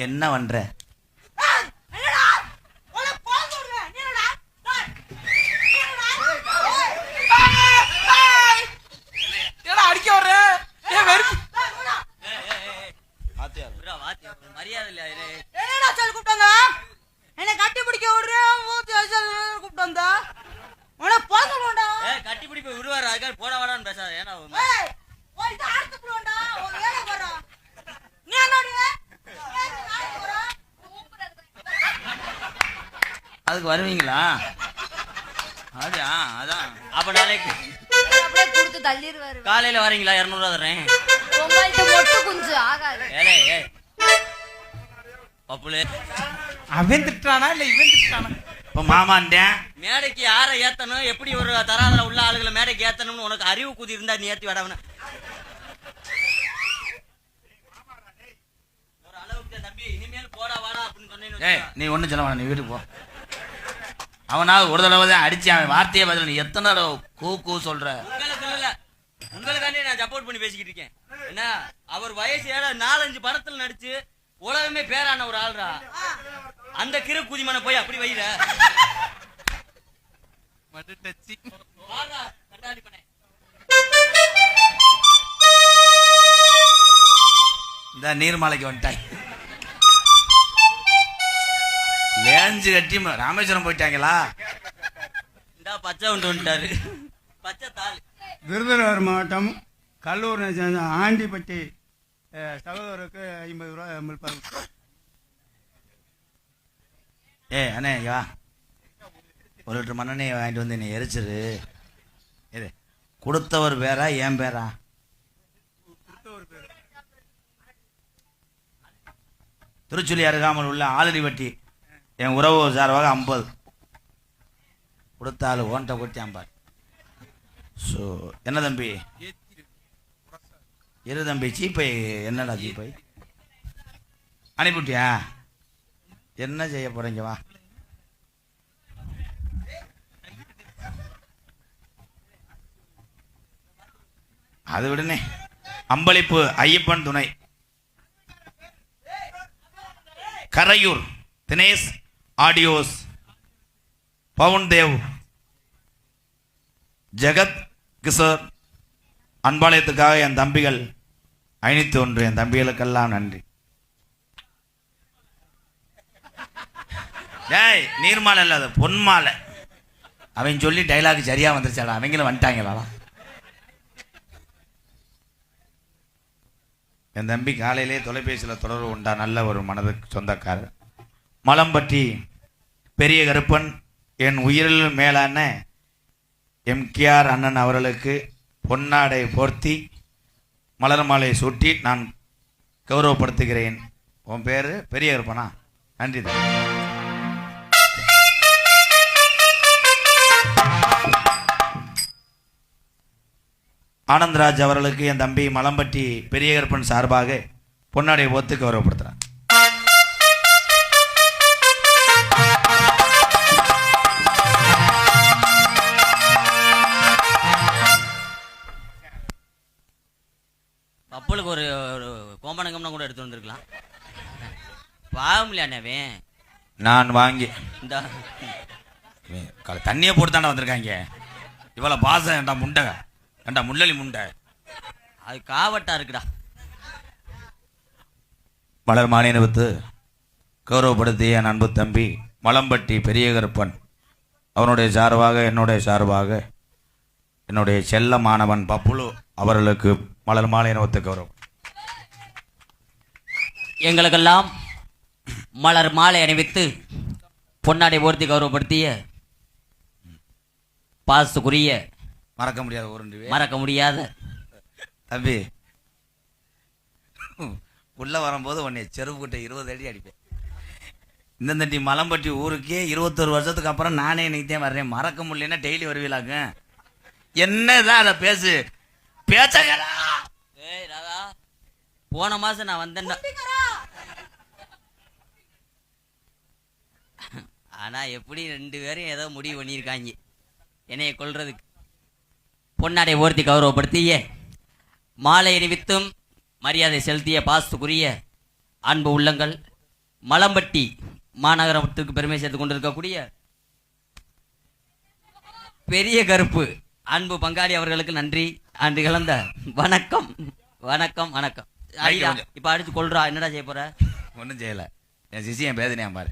என்ன பண்ற? அடிக்க வர்ற மரியாதை இல்ல. கூப்பிட்டாங்க என்ன கட்டி பிடிக்க கூப்பிட்டா கட்டி பிடிப்ப விடுவாரு. அதுக்காக போட வாடான்னு பேசாத. ஏன்னா அதுக்கு வருவீங்களா? அதான் அப்ப நாளைக்கு கொடுத்து தள்ளிடுவாரு. காலையில வரீங்களா? 200 ரூபா தர்றேன். மொட்டு குஞ்சு ஆகாது. பப்புளு அவன் திட்டானா இல்ல இவன் திட்டானா? இப்ப மாமாண்டேன் மேடைக்கு யாரை ஏத்தணும், எப்படி ஒரு தராதர உள்ள ஆளுகளை மேடைக்கு ஏத்தணும்னு உனக்கு அறிவு கூதி இருந்தா நீ ஏத்தி விடவன ஒரு அளவுக்கு தம்பி. இனிமேல் போடா வாடா அப்படின்னு சொன்னேன்னு நீ ஒண்ணும் சொல்ல வேணாம், நீ வீட்டுக்கு போ. அவனாவது ஒரு தடவை தான் அடிச்சு அவன் வார்த்தையை பதில். நீ எத்தனை தடவை கூ சொல்ற? உங்களுக்கு இல்ல, உங்களுக்காண்டி நான் சப்போர்ட் பண்ணி பேசிக்கிட்டு இருக்கேன். என்ன அவர் வயசு 4-5 படத்துல நடிச்சு உலகமே பேரான ஒரு ஆள்ரா. அந்த கிரு குதிமனை போய் அப்படி வைர இந்த நீர்மாலைக்கு வந்துட்டாங்க. லேஞ்சு கட்டி ராமேஸ்வரம் போயிட்டாங்களா? இந்த பச்சை ஒன்று வந்துட்டாரு. பச்சை தாள். விருதுநகர் மாவட்டம் கல்லூரை சேர்ந்த ஆண்டிப்பட்டி சகோதரருக்கு 50 ரூபா அமல்பாங்க. அண்ணே வா, 1 லிட்டர் மண்ணெண்ணெய் வாங்கிட்டு வந்து என்னை எரிச்சிரு. இது கொடுத்தவர் பேரா என் பேரா? திருச்சுழி அருகாமல் உள்ள ஆலடிவட்டி என் உறவு சார்பாக 50 கொடுத்தாலும் ஓன்ட்ட கொட்டி அம்பார். ஸோ என்ன தம்பி? இரு தம்பி, சீப்பை என்னடா சீப்பை அனுப்பிவிட்டியா? என்ன செய்ய போறீங்க? வா, அது விடுனே. அம்பளிப்பு ஐயப்பன் துணை, கரையூர் தினேஷ் ஆடியோஸ், பவுன் தேவ், ஜெகத் கிஷோர். அன்பாலயத்துக்காக என் தம்பிகள் 501, என் தம்பிகளுக்கெல்லாம் நன்றி. டேய், நீர்மாலை இல்லாத பொன்மாலை. அவன் சொல்லி டைலாக் சரியா வந்துருச்சாடா? அவங்களும் வந்துட்டாங்களா? என் தம்பி காலையிலே தொலைபேசியில் தொடர்பு உண்டா. நல்ல ஒரு மனதுக்கு சொந்தக்காரர். மலம்பட்டி பெரிய கருப்பன், என் உயிரில் மேலான எம்கேஆர் அண்ணன் அவர்களுக்கு பொன்னாடை போர்த்தி மலர் மாலை சூட்டி நான் கௌரவப்படுத்துகிறேன். உன் பேரு பெரிய கருப்பனா? நன்றி. ஆனந்தராஜ் அவர்களுக்கு என் தம்பி மலம்பட்டி பெரிய கருப்பன் சார்பாக பொன்னாடை போத்து கௌரவப்படுத்துறேன். கப்பலுக்கு ஒரு கோம்பனங்கம்னா கூட எடுத்து வந்திருக்கலாம். பாவம் இல்லையானவே நான் வாங்கி இந்த தண்ணியை போட்டு தானே வந்திருக்காங்க. இவ்வளவு பாசம் ஏண்டா முண்டை, ஏண்டா முள்ளலி முண்டை. அது காவட்டா இருக்குடா. மலர் மாநிலத்து கௌரவப்படுத்திய என் அன்பு தம்பி மலம்பட்டி பெரிய கருப்பன் அவனுடைய சார்பாக என்னுடைய சார்பாக என்னுடைய செல்ல மாணவன் பப்புலு அவர்களுக்கு மலர் மாலை இனவத்து கௌரவம். எங்களுக்கெல்லாம் மலர் மாலை அணிவித்து பொன்னாடை போர்த்தி கௌரவப்படுத்திய பாசுக்குரிய மறக்க முடியாத ஒரு மறக்க முடியாத தம்பி, உள்ள வரும்போது உன்னை செருப்பு கிட்ட 20 அடி அடிப்பேன். இந்த தண்டி மலம்பட்டி ஊருக்கே 21 வருஷத்துக்கு அப்புறம் நானே இன்னைக்கு வர்றேன். மறக்க முடியலன்னா டெய்லி வருவீலாங்க. என்னதான் அதை பேசு பேச்சகரா. ஏய் ராதா, போன மாசம் நான் வந்தேன்டா. ஆனா எப்படி 2 பேரும் ஏதோ முடிவு பண்ணியிருக்காங்க என்னைய கொல்றதுக்கு. பொன்னாடை ஓர்த்தி கௌரவப்படுத்திய மாலை அணிவித்தும் மரியாதை செலுத்திய பாசத்துக்குரிய அன்பு உள்ளங்கள் மலம்பட்டி மாநகரத்திற்கு பெருமை சேர்த்து கொண்டிருக்கக்கூடிய பெரிய கருப்பு அன்பு பங்காளி அவர்களுக்கு நன்றி. அன்று கலந்த வணக்கம் வணக்கம் வணக்கம். இப்ப அடிச்சு கொள்றா, என்னடா செய்ய போற? ஒன்றும் செய்யலை. என் சிசியன் பேதனையா பாரு.